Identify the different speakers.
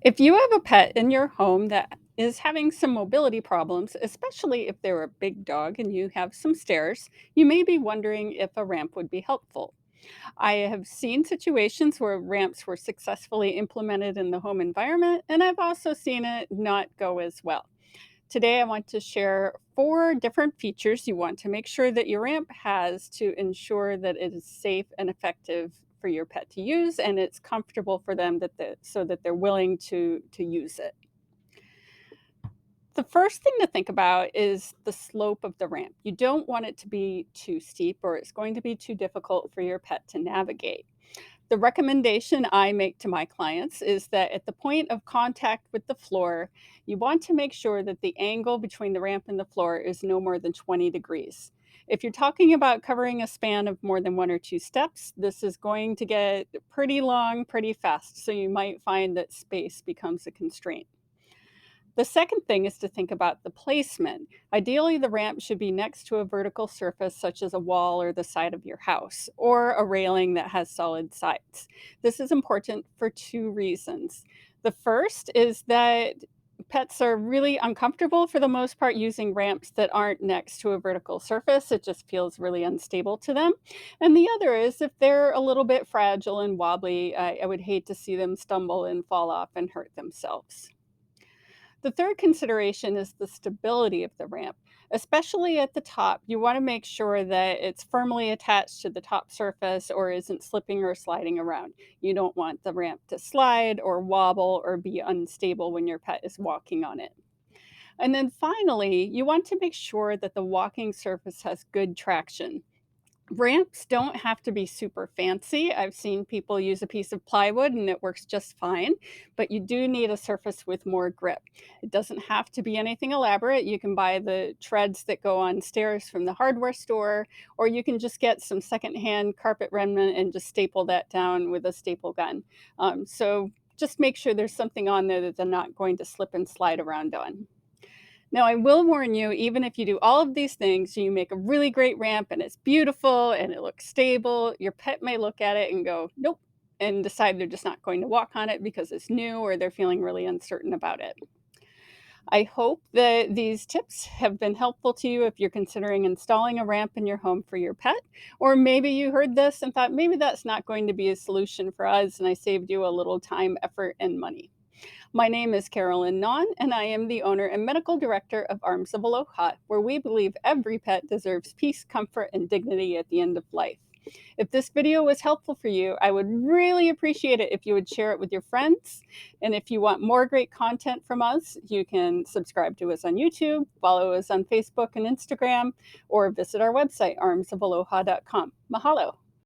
Speaker 1: If you have a pet in your home that is having some mobility problems, especially if they're a big dog and you have some stairs, you may be wondering if a ramp would be helpful. I have seen situations where ramps were successfully implemented in the home environment, and I've also seen it not go as well. Today, I want to share four different features you want to make sure that your ramp has to ensure that it is safe and effective for your pet to use and it's comfortable for them so that they're willing to use it. The first thing to think about is the slope of the ramp. You don't want it to be too steep or it's going to be too difficult for your pet to navigate. The recommendation I make to my clients is that at the point of contact with the floor, you want to make sure that the angle between the ramp and the floor is no more than 20 degrees. If you're talking about covering a span of more than one or two steps, this is going to get pretty long pretty fast, so you might find that space becomes a constraint. The second thing is to think about the placement. Ideally, the ramp should be next to a vertical surface such as a wall or the side of your house, or a railing that has solid sides. This is important for two reasons. The first is that pets are really uncomfortable for the most part using ramps that aren't next to a vertical surface. It just feels really unstable to them. And the other is if they're a little bit fragile and wobbly, I would hate to see them stumble and fall off and hurt themselves. The third consideration is the stability of the ramp. Especially at the top, you want to make sure that it's firmly attached to the top surface or isn't slipping or sliding around. You don't want the ramp to slide or wobble or be unstable when your pet is walking on it. And then finally, you want to make sure that the walking surface has good traction. Ramps don't have to be super fancy. I've seen people use a piece of plywood and it works just fine, but you do need a surface with more grip. It doesn't have to be anything elaborate. You can buy the treads that go on stairs from the hardware store, or you can just get some secondhand carpet remnant and just staple that down with a staple gun. So just make sure there's something on there that they're not going to slip and slide around on. Now, I will warn you, even if you do all of these things, you make a really great ramp and it's beautiful and it looks stable, your pet may look at it and go, nope, and decide they're just not going to walk on it because it's new or they're feeling really uncertain about it. I hope that these tips have been helpful to you if you're considering installing a ramp in your home for your pet, or maybe you heard this and thought, maybe that's not going to be a solution for us, and I saved you a little time, effort, and money. My name is Carolyn Nahn, and I am the owner and medical director of Arms of Aloha, where we believe every pet deserves peace, comfort, and dignity at the end of life. If this video was helpful for you, I would really appreciate it if you would share it with your friends. And if you want more great content from us, you can subscribe to us on YouTube, follow us on Facebook and Instagram, or visit our website, armsofaloha.com. Mahalo.